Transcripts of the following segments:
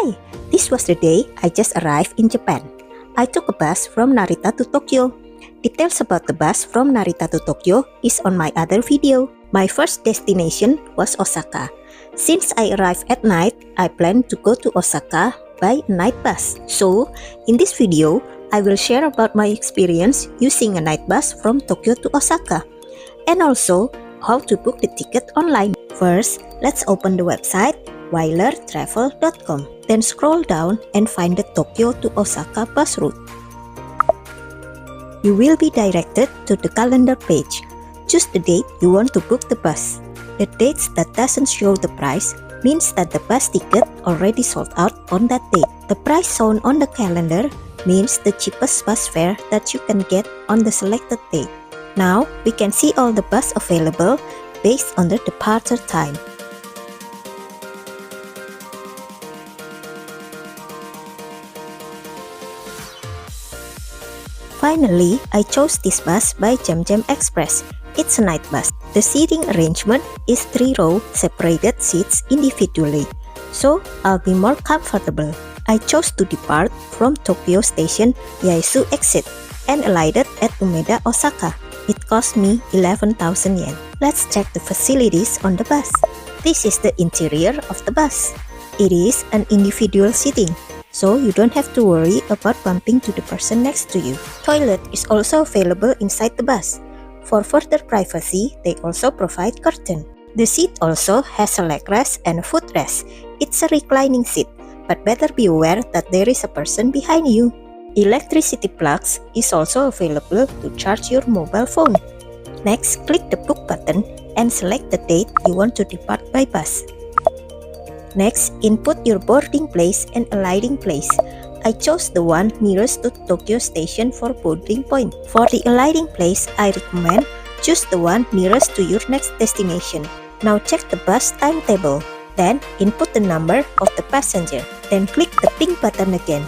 Hi! This was the day I just arrived in Japan. I took a bus from Narita to Tokyo. Details about the bus from Narita to Tokyo is on my other video. My first destination was Osaka. Since I arrived at night, I plan to go to Osaka by a night bus. So, in this video, I will share about my experience using a night bus from Tokyo to Osaka, and also how to book the ticket online. First, let's open the website weilertravel.com. Then scroll down and find the Tokyo to Osaka bus route. You will be directed to the calendar page. Choose the date you want to book the bus. The dates that doesn't show the price means that the bus ticket already sold out on that date. The price shown on the calendar means the cheapest bus fare that you can get on the selected date. Now, we can see all the bus available based on the departure time. Finally, I chose this bus by Jam Jam Express. It's a night bus. The seating arrangement is 3-row separated seats individually, so I'll be more comfortable. I chose to depart from Tokyo Station Yaesu exit and alighted at Umeda, Osaka. It cost me 11,000 yen. Let's check the facilities on the bus. This is the interior of the bus. It is an individual seating, so you don't have to worry about bumping to the person next to you. Toilet is also available inside the bus. For further privacy, they also provide curtain. The seat also has a leg rest and a footrest. It's a reclining seat, but better be aware that there is a person behind you. Electricity plugs is also available to charge your mobile phone. Next, click the book button and select the date you want to depart by bus. Next, input your boarding place and alighting place. I chose the one nearest to Tokyo Station for boarding point. For the alighting place, I recommend choose the one nearest to your next destination. Now check the bus timetable. Then input the number of the passenger. Then click the pink button again.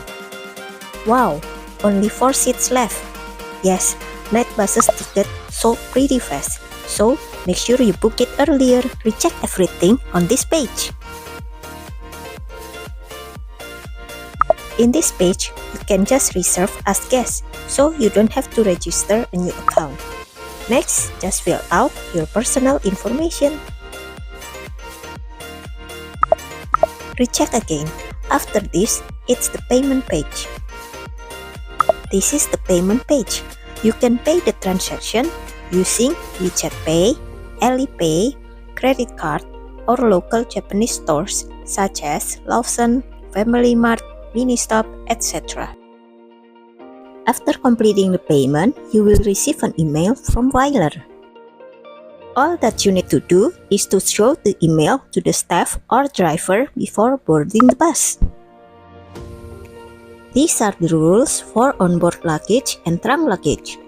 Wow, only 4 seats left. Yes, night buses ticket sold pretty fast. So make sure you book it earlier. Recheck everything on this page. In this page, you can just reserve as guest, so you don't have to register a new account. Next, just fill out your personal information. Recheck again. After this, it's the payment page. This is the payment page. You can pay the transaction using WeChat Pay, Alipay, credit card, or local Japanese stores such as Lawson, Family Mart, Ministop, etc. After completing the payment, you will receive an email from Weiler. All that you need to do is to show the email to the staff or driver before boarding the bus. These are the rules for onboard luggage and trunk luggage.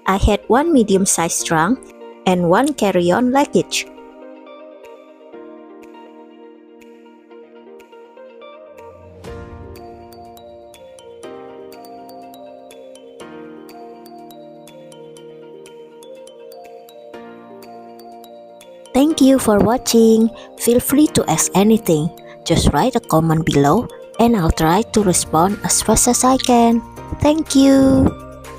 I had one medium-sized trunk and one carry-on luggage. Thank you for watching. Feel free to ask anything. Just write a comment below and I'll try to respond as fast as I can. Thank you.